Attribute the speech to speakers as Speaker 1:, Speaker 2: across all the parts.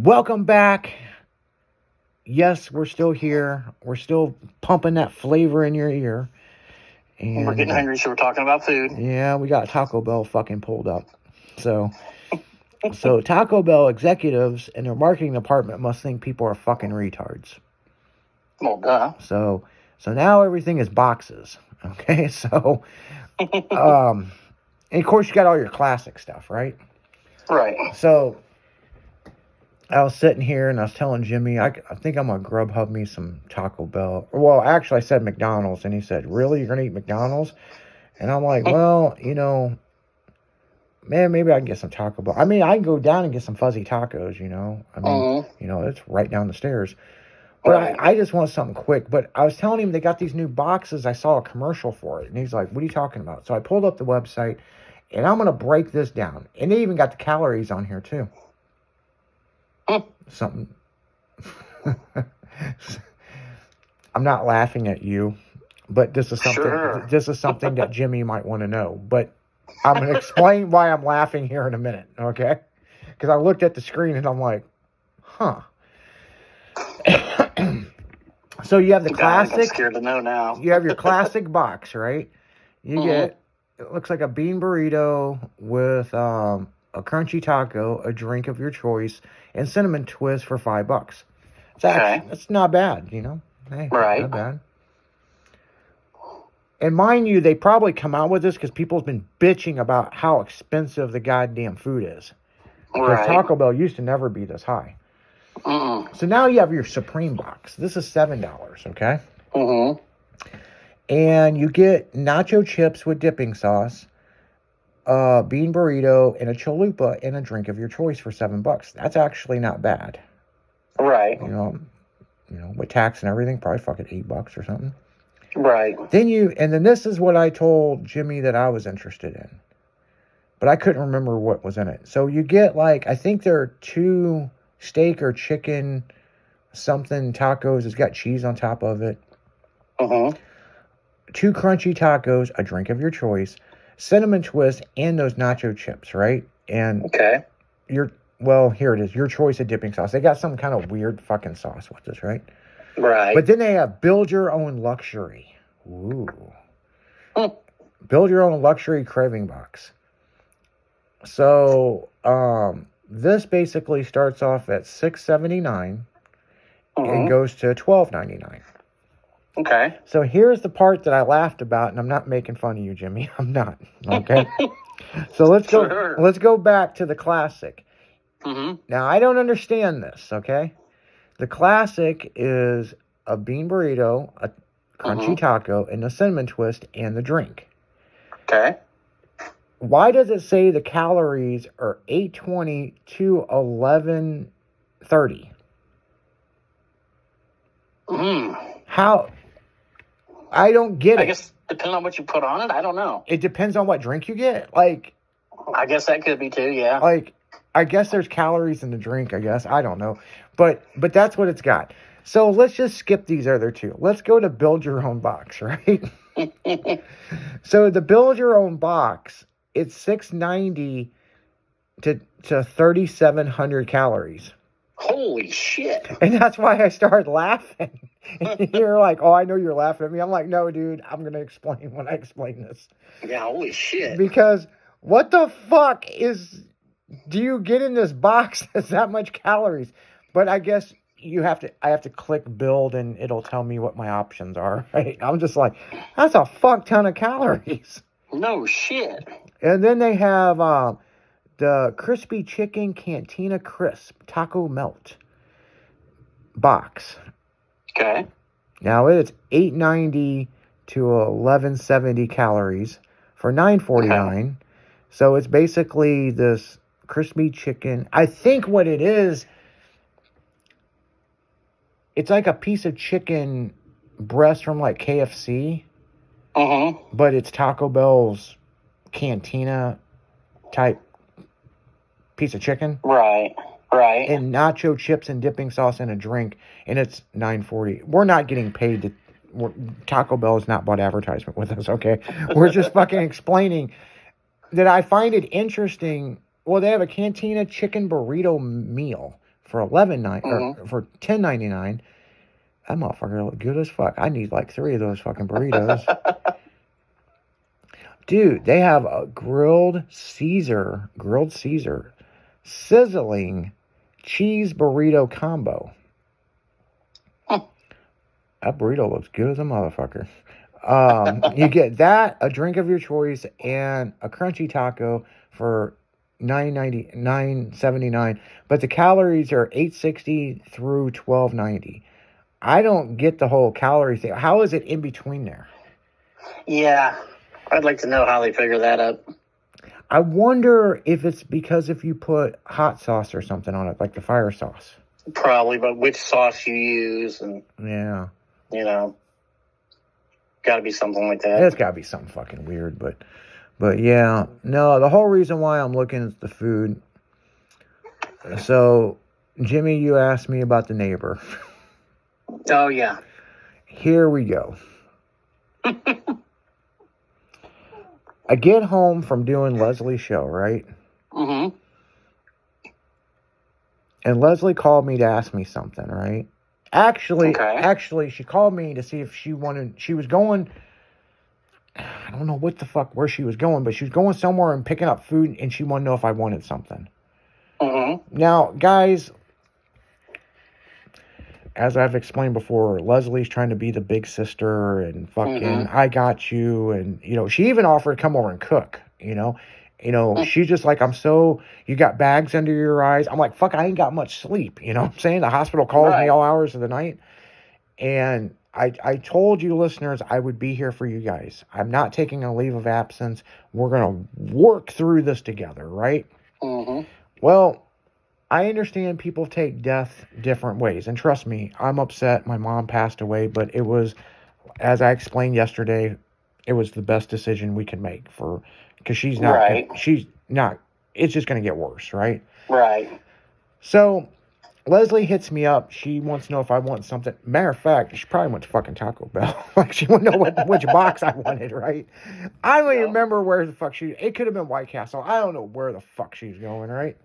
Speaker 1: Welcome back. Yes, we're still here. We're still pumping that flavor in your ear.
Speaker 2: And we're getting hungry, so we're talking about food.
Speaker 1: Yeah, we got Taco Bell fucking pulled up. So Taco Bell executives and their marketing department must think people are fucking retards.
Speaker 2: Well, duh.
Speaker 1: So now everything is boxes. Okay, so and of course you got all your classic stuff, right?
Speaker 2: Right.
Speaker 1: So I was sitting here and I was telling Jimmy, I think I'm going to Grubhub me some Taco Bell. Well, actually, I said McDonald's, and he said, really? You're going to eat McDonald's? And I'm like, well, man, maybe I can get some Taco Bell. I mean, I can go down and get some fuzzy tacos, I mean, it's right down the stairs. But right. I just want something quick. But I was telling him they got these new boxes. I saw a commercial for it. And he's like, what are you talking about? So I pulled up the website, and I'm going to break this down. And they even got the calories on here, too. Something. I'm not laughing at you, but this is something. Sure. This is something that Jimmy might want to know. But I'm going to explain why I'm laughing here in a minute, okay? Because I looked at the screen and I'm like, huh. So you have the classic. I'm
Speaker 2: scared to know now.
Speaker 1: You have your classic box, right? You get. It looks like a bean burrito with a crunchy taco, a drink of your choice, and cinnamon twist for $5. That's not bad, Hey,
Speaker 2: right.
Speaker 1: Not bad. And mind you, they probably come out with this because people's been bitching about how expensive the goddamn food is. Because Taco Bell used to never be this high. So now you have your Supreme box. This is $7, okay? And you get nacho chips with dipping sauce, bean burrito, and a chalupa, and a drink of your choice for $7. That's actually not bad.
Speaker 2: Right.
Speaker 1: With tax and everything, probably fucking $8 or something.
Speaker 2: Right.
Speaker 1: Then this is what I told Jimmy that I was interested in. But I couldn't remember what was in it. So you get I think there are 2 steak or chicken something tacos. It's got cheese on top of it. 2 crunchy tacos, a drink of your choice, cinnamon twist, and those nacho chips, right? And here it is, your choice of dipping sauce. They got some kind of weird fucking sauce with this, right?
Speaker 2: Right.
Speaker 1: But then they have build your own luxury. Ooh. Build your own luxury craving box. So, this basically starts off at $6.79 and goes to $12.99.
Speaker 2: Okay.
Speaker 1: So here's the part that I laughed about, and I'm not making fun of you, Jimmy. I'm not. Okay. So let's go. Sure. Let's go back to the classic. Now I don't understand this. Okay. The classic is a bean burrito, a crunchy taco, and a cinnamon twist, and the drink.
Speaker 2: Okay.
Speaker 1: Why does it say the calories are 820 to 1130? How? I don't get it.
Speaker 2: I guess depending on what you put on it, I don't know.
Speaker 1: It depends on what drink you get.
Speaker 2: I guess that could be too, yeah.
Speaker 1: I guess there's calories in the drink, I guess. I don't know. But that's what it's got. So let's just skip these other 2. Let's go to build your own box, right? So the build your own box, it's 690 to 3,700 calories.
Speaker 2: Holy shit.
Speaker 1: And that's why I started laughing. And you're like, oh, I know you're laughing at me. I'm like, no, dude, I'm going to explain when I explain this.
Speaker 2: Yeah, holy shit.
Speaker 1: Because what the fuck do you get in this box that's that much calories? But I guess I have to click build and it'll tell me what my options are, right? I'm just like, that's a fuck ton of calories.
Speaker 2: No shit.
Speaker 1: And then they have the crispy chicken Cantina Crisp Taco Melt box.
Speaker 2: Okay.
Speaker 1: Now it's 890 to 1170 calories for $9.49. Okay. So it's basically this crispy chicken. I think what it is, it's like a piece of chicken breast from KFC. But it's Taco Bell's Cantina type piece of chicken.
Speaker 2: Right.
Speaker 1: And nacho chips and dipping sauce and a drink, and it's $9.40. We're not getting paid Taco Bell has not bought advertisement with us, okay? We're just fucking explaining that I find it interesting. Well, they have a Cantina chicken burrito meal for $11.99 or for $10.99. That motherfucker look good as fuck. I need like 3 of those fucking burritos. Dude, they have a grilled Caesar, sizzling cheese burrito combo. That burrito looks good as a motherfucker. You get that, a drink of your choice, and a crunchy taco for $9.79. But the calories are 860 through 1290. I don't get the whole calorie thing. How is it in between there?
Speaker 2: Yeah, I'd like to know how they figure that up.
Speaker 1: I wonder if it's because if you put hot sauce or something on it, like the fire sauce.
Speaker 2: Probably, but which sauce you use, and
Speaker 1: Yeah.
Speaker 2: you know, got to be something like that.
Speaker 1: It's got to be something fucking weird, but yeah. No, the whole reason why I'm looking at the food. So, Jimmy, you asked me about the neighbor.
Speaker 2: Oh, yeah.
Speaker 1: Here we go. I get home from doing Leslie's show, right?
Speaker 2: Mm-hmm.
Speaker 1: And Leslie called me to ask me something, right? Actually, she called me to see if she was going, I don't know what the fuck, where she was going, but she was going somewhere and picking up food, and she wanted to know if I wanted something.
Speaker 2: Mm-hmm.
Speaker 1: Now, guys, as I've explained before, Leslie's trying to be the big sister and fucking, I got you. And, she even offered to come over and cook, she's just like, you got bags under your eyes. I'm like, fuck, I ain't got much sleep. You know what I'm saying? The hospital calls me all hours of the night. And I told you listeners, I would be here for you guys. I'm not taking a leave of absence. We're going to work through this together, right?
Speaker 2: Mm-hmm.
Speaker 1: Well, I understand people take death different ways. And trust me, I'm upset my mom passed away, but it was, as I explained yesterday, it was the best decision we could make because she's not, it's just going to get worse, right?
Speaker 2: Right.
Speaker 1: So Leslie hits me up. She wants to know if I want something. Matter of fact, she probably went to fucking Taco Bell. Like, she wouldn't know which box I wanted, right? I don't even remember where the fuck it could have been White Castle. I don't know where the fuck she's going, right?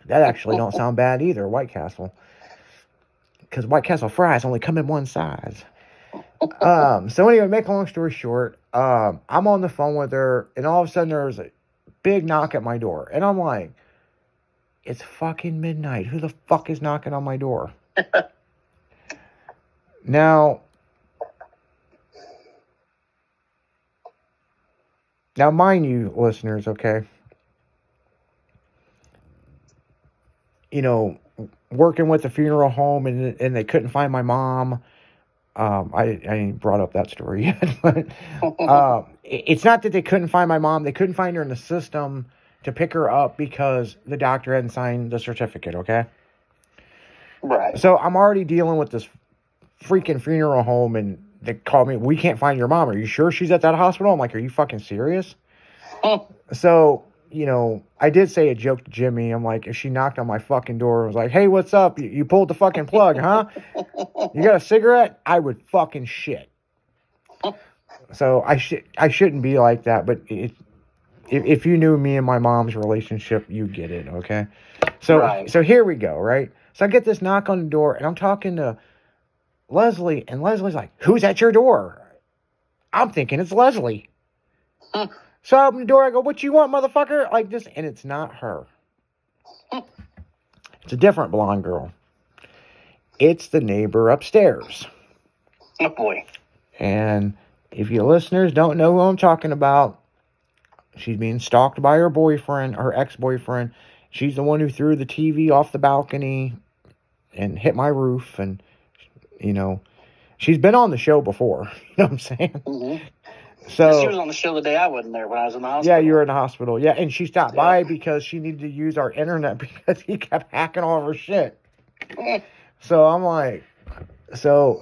Speaker 1: That actually don't sound bad either, White Castle. Because White Castle fries only come in one size. So anyway, make a long story short, I'm on the phone with her, and all of a sudden there's a big knock at my door. And I'm like, it's fucking midnight. Who the fuck is knocking on my door? Now, mind you, listeners, okay? Working with the funeral home and they couldn't find my mom. I ain't brought up that story yet, but it's not that they couldn't find my mom. They couldn't find her in the system to pick her up because the doctor hadn't signed the certificate, okay?
Speaker 2: Right.
Speaker 1: So I'm already dealing with this freaking funeral home, and they call me, we can't find your mom. Are you sure she's at that hospital? I'm like, are you fucking serious? So, I did say a joke to Jimmy. I'm like, if she knocked on my fucking door and was like, hey, what's up? You pulled the fucking plug, huh? You got a cigarette? I would fucking shit. So I shouldn't be like that, but if you knew me and my mom's relationship, you get it, okay? So here we go, right? So I get this knock on the door, and I'm talking to Leslie, and Leslie's like, who's at your door? I'm thinking it's Leslie. So I open the door, I go, what you want, motherfucker? Like this, and it's not her. It's a different blonde girl. It's the neighbor upstairs.
Speaker 2: Oh, boy.
Speaker 1: And if you listeners don't know who I'm talking about, she's being stalked by her boyfriend, her ex-boyfriend. She's the one who threw the TV off the balcony and hit my roof. And, she's been on the show before. You know what I'm saying?
Speaker 2: Mm-hmm.
Speaker 1: So
Speaker 2: she was on the show the day I wasn't there when I was in the hospital.
Speaker 1: Yeah, you were in the hospital. Yeah, and she stopped by because she needed to use our internet because he kept hacking all of her shit. So I'm like,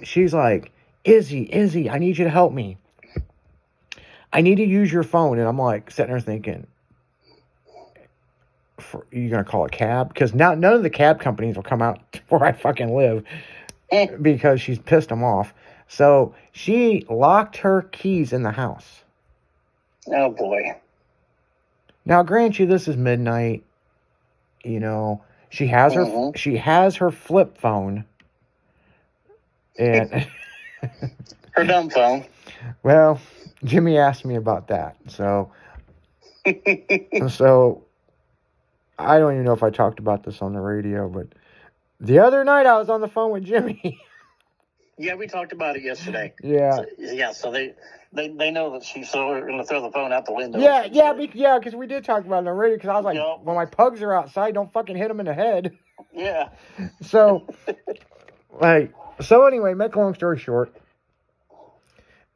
Speaker 1: she's like, Izzy, I need you to help me. I need to use your phone. And I'm like, sitting there thinking, you going to call a cab? Because now none of the cab companies will come out where I fucking live because she's pissed them off. So she locked her keys in the house.
Speaker 2: Oh, boy.
Speaker 1: Now, grant you, this is midnight. She has her flip phone. And
Speaker 2: her dumb phone.
Speaker 1: Well, Jimmy asked me about that. So I don't even know if I talked about this on the radio, but the other night I was on the phone with Jimmy.
Speaker 2: Yeah, we talked about it yesterday.
Speaker 1: Yeah.
Speaker 2: So they know that she's going to throw the phone out the window.
Speaker 1: Yeah, because we did talk about it on the radio, because I was like, when my pugs are outside, don't fucking hit them in the head.
Speaker 2: Yeah.
Speaker 1: So anyway, make a long story short,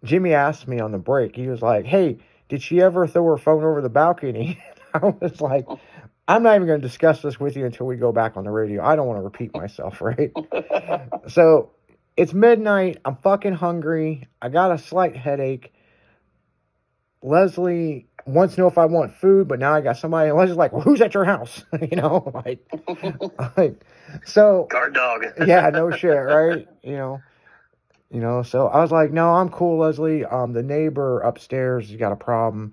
Speaker 1: Jimmy asked me on the break, he was like, hey, did she ever throw her phone over the balcony? I was like, I'm not even going to discuss this with you until we go back on the radio. I don't want to repeat myself, right? So it's midnight. I'm fucking hungry. I got a slight headache. Leslie wants to know if I want food, but now I got somebody. And Leslie's like, well, who's at your house? So.
Speaker 2: Guard dog.
Speaker 1: Yeah, no shit, right? So I was like, no, I'm cool, Leslie. The neighbor upstairs has got a problem.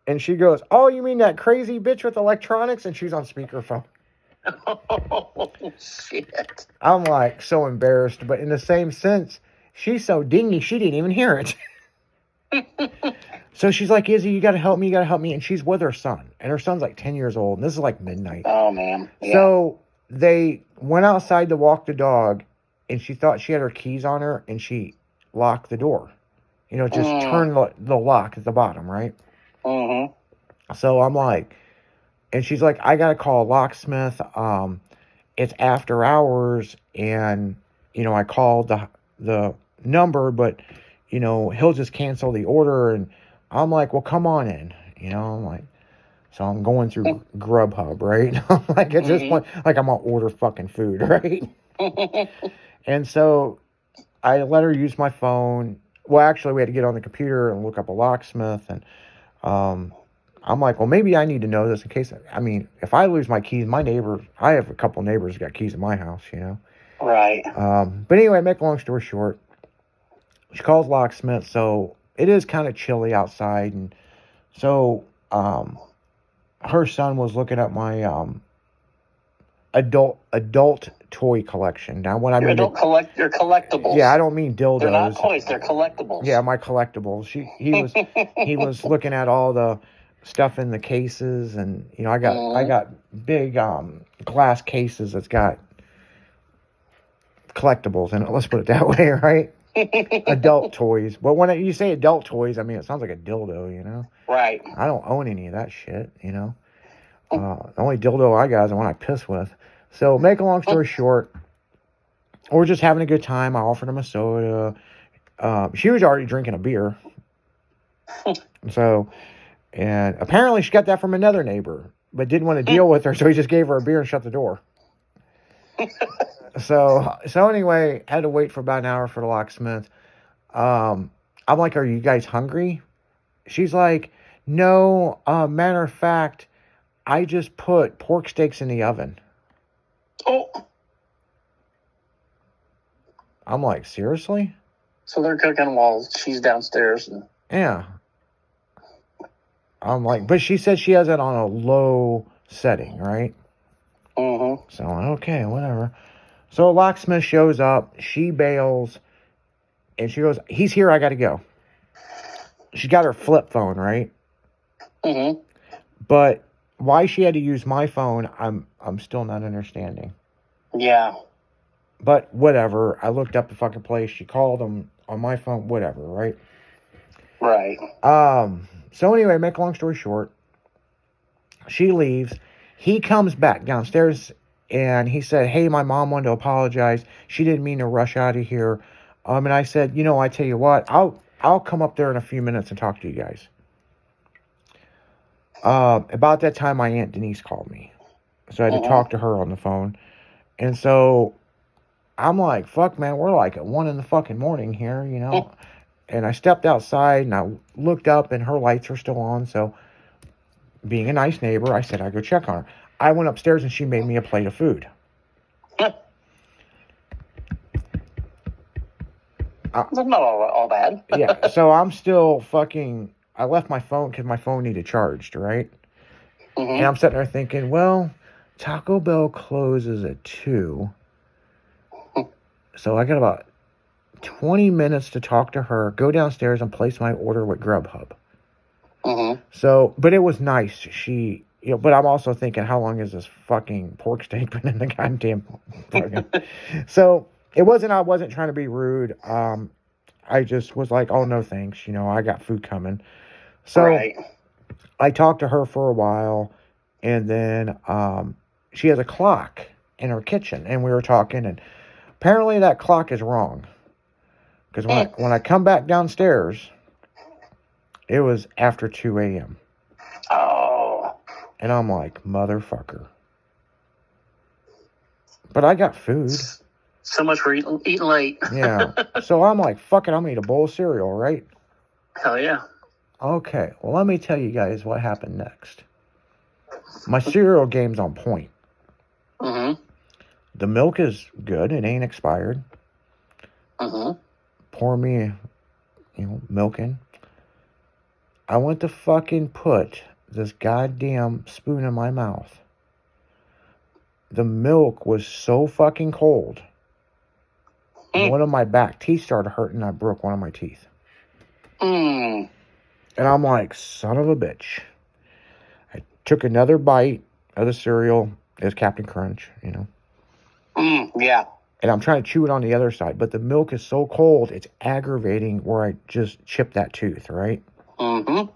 Speaker 1: And she goes, oh, you mean that crazy bitch with electronics? And she's on speakerphone.
Speaker 2: Oh, shit.
Speaker 1: I'm like so embarrassed. But in the same sense, she's so dingy, she didn't even hear it. So she's like, Izzy, you got to help me. And she's with her son. And her son's like 10 years old. And this is like midnight.
Speaker 2: Oh, man. Yeah.
Speaker 1: So they went outside to walk the dog. And she thought she had her keys on her, and she locked the door. Turn the lock at the bottom, right?
Speaker 2: Mm-hmm.
Speaker 1: So I'm like, and she's like, I got to call a locksmith. It's after hours, and, I called the number, but, he'll just cancel the order. And I'm like, well, come on in. I'm like, so I'm going through Grubhub, right? I'm like, at this point, like, I'm going to order fucking food, right? And so I let her use my phone. Well, actually, we had to get on the computer and look up a locksmith. And I'm like, well, maybe I need to know this in case. If I lose my keys, I have a couple neighbors who got keys in my house,
Speaker 2: Right.
Speaker 1: But anyway, make a long story short, she calls locksmith. So it is kind of chilly outside. And so her son was looking at my adult toy collection. Now, when I mean
Speaker 2: your collectibles.
Speaker 1: Yeah, I don't mean dildos.
Speaker 2: They're not toys; they're collectibles.
Speaker 1: Yeah, my collectibles. He was looking at all the stuff in the cases, and I got big glass cases that's got collectibles in it. Let's put it that way, right? Adult toys. But when you say adult toys, it sounds like a dildo,
Speaker 2: Right.
Speaker 1: I don't own any of that shit, The only dildo I got is the one I piss with. So, make a long story short, we're just having a good time. I offered him a soda. She was already drinking a beer. So, and apparently she got that from another neighbor, but didn't want to deal with her, so he just gave her a beer and shut the door. So anyway, had to wait for about an hour for the locksmith. I'm like, are you guys hungry? She's like, no, matter of fact, I just put pork steaks in the oven.
Speaker 2: Oh.
Speaker 1: I'm like, seriously?
Speaker 2: So they're cooking while she's downstairs.
Speaker 1: Yeah. I'm like, but she said she has it on a low setting, right?
Speaker 2: Mm-hmm.
Speaker 1: So, okay, whatever. So, a locksmith shows up. She bails. And she goes, he's here, I got to go. She got her flip phone, right?
Speaker 2: Mm-hmm.
Speaker 1: But why she had to use my phone, I'm still not understanding.
Speaker 2: Yeah.
Speaker 1: But whatever. I looked up the fucking place. She called them on my phone. Whatever, right?
Speaker 2: Right.
Speaker 1: So anyway, make a long story short, she leaves. He comes back downstairs and he said, hey, my mom wanted to apologize. She didn't mean to rush out of here. And I said, I tell you what, I'll come up there in a few minutes and talk to you guys. About that time, my Aunt Denise called me. So I had to talk to her on the phone. And so I'm like, fuck, man, we're like at 1 a.m. here, And I stepped outside and I looked up and her lights are still on. So being a nice neighbor, I said I'd go check on her. I went upstairs and she made me a plate of food.
Speaker 2: That's not all bad.
Speaker 1: Yeah, so I'm still I left my phone because my phone needed charged, right?
Speaker 2: Mm-hmm.
Speaker 1: And I'm sitting there thinking, well, Taco Bell closes at 2. So I got about 20 minutes to talk to her, go downstairs and place my order with Grubhub.
Speaker 2: Mm-hmm.
Speaker 1: So, but it was nice. She, but I'm also thinking, how long is this fucking pork steak been in the goddamn fucking... So, I wasn't trying to be rude. I just was like, oh, no thanks. I got food coming. So,
Speaker 2: right.
Speaker 1: I talked to her for a while, and then she has a clock in her kitchen, and we were talking, and apparently that clock is wrong. Because when I come back downstairs, it was after 2 a.m.
Speaker 2: Oh.
Speaker 1: And I'm like, motherfucker. But I got food.
Speaker 2: So much for eating late.
Speaker 1: Yeah. So I'm like, fuck it, I'm going to eat a bowl of cereal, right?
Speaker 2: Hell yeah.
Speaker 1: Okay, well, let me tell you guys what happened next. My cereal game's on point.
Speaker 2: Mm-hmm.
Speaker 1: The milk is good. It ain't expired.
Speaker 2: Mm-hmm.
Speaker 1: Pour me, milk in. I went to fucking put this goddamn spoon in my mouth. The milk was so fucking cold. One of my back teeth started hurting. I broke one of my teeth. And I'm like, son of a bitch. I took another bite of the cereal. It was Captain Crunch,
Speaker 2: Yeah.
Speaker 1: And I'm trying to chew it on the other side. But the milk is so cold, it's aggravating where I just chipped that tooth, right?
Speaker 2: Mm-hmm.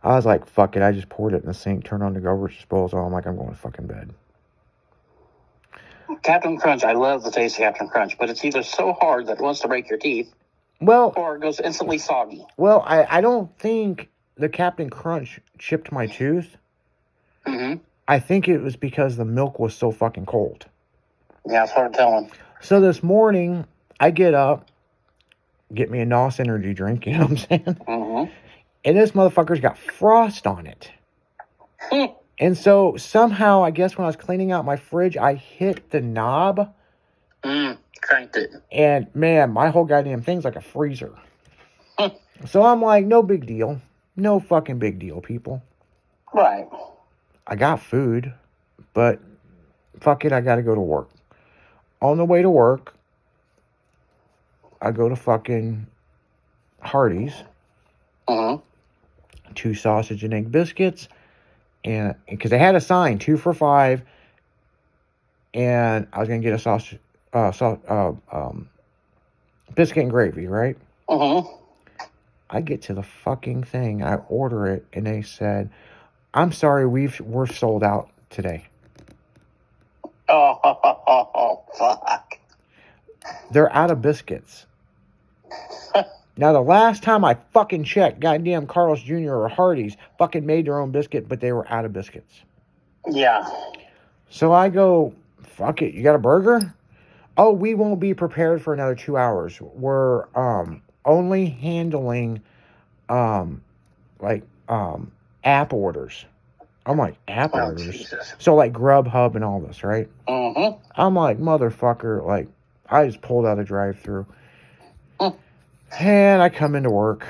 Speaker 1: I was like, fuck it. I just poured it in the sink, turned on the garbage disposal. I'm like, I'm going to fucking bed.
Speaker 2: Captain Crunch, I love the taste of Captain Crunch, but it's either so hard that it wants to break your teeth,
Speaker 1: well,
Speaker 2: or it goes instantly soggy.
Speaker 1: Well, I don't think the Captain Crunch chipped my tooth.
Speaker 2: Mm-hmm.
Speaker 1: I think it was because the milk was so fucking cold.
Speaker 2: Yeah, it's hard telling.
Speaker 1: So this morning, I get up, get me a NOS energy drink, you know what I'm saying?
Speaker 2: Mm-hmm.
Speaker 1: And this motherfucker's got frost on it. And so somehow, I guess when I was cleaning out my fridge, I hit the knob.
Speaker 2: Cranked it.
Speaker 1: And man, my whole goddamn thing's like a freezer. So I'm like, no big deal. No fucking big deal, people.
Speaker 2: Right.
Speaker 1: I got food, but fuck it, I gotta go to work. On the way to work, I go to fucking Hardee's. 2 sausage and egg biscuits, and because they had a sign 2 for $5, and I was gonna get a sausage, biscuit and gravy, right? I get to the fucking thing, I order it, and they said, "I'm sorry, we're sold out today."
Speaker 2: Oh, fuck.
Speaker 1: They're out of biscuits. Now, the last time I fucking checked, goddamn Carl's Jr. or Hardee's fucking made their own biscuit, but they were out of biscuits.
Speaker 2: Yeah.
Speaker 1: So I go, fuck it, you got a burger? Oh, we won't be prepared for another 2 hours. We're only handling app orders. I'm like, app orders?
Speaker 2: Jesus.
Speaker 1: So like Grubhub and all this, right? I'm like, motherfucker, like, I just pulled out a drive-thru. And I come into work.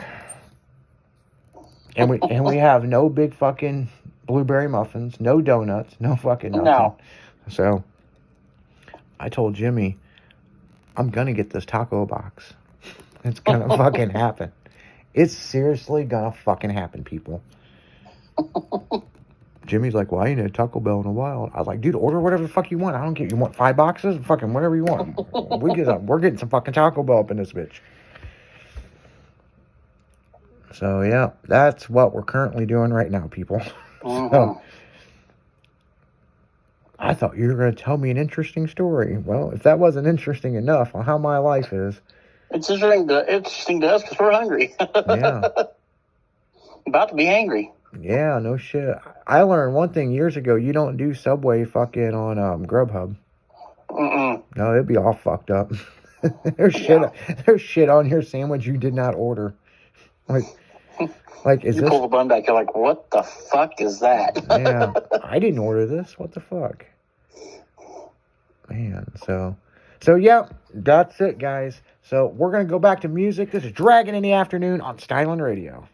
Speaker 1: And we have no big fucking blueberry muffins, no donuts, no fucking nothing.
Speaker 2: No.
Speaker 1: So I told Jimmy, I'm gonna get this taco box. It's gonna fucking happen. It's seriously gonna fucking happen, people. Jimmy's like, well, I ain't had Taco Bell in a while. I was like, dude, order whatever the fuck you want. I don't care. You want 5 boxes? Fucking whatever you want. We're getting some fucking Taco Bell up in this bitch. So, yeah, that's what we're currently doing right now, people. So, I thought you were going to tell me an interesting story. Well, if that wasn't interesting enough on how my life is.
Speaker 2: It's interesting to us because we're hungry.
Speaker 1: Yeah.
Speaker 2: About to be angry.
Speaker 1: Yeah, no shit. I learned one thing years ago. You don't do Subway fucking on Grubhub. No, it'd be all fucked up. There's shit on your sandwich you did not order. Like, is
Speaker 2: you
Speaker 1: this?
Speaker 2: pull the bun back, you're like, what the fuck is that?
Speaker 1: Yeah, I didn't order this. What the fuck? Man, so yeah, that's it, guys. So we're gonna go back to music. This is Dragon in the Afternoon on Stylin' Radio.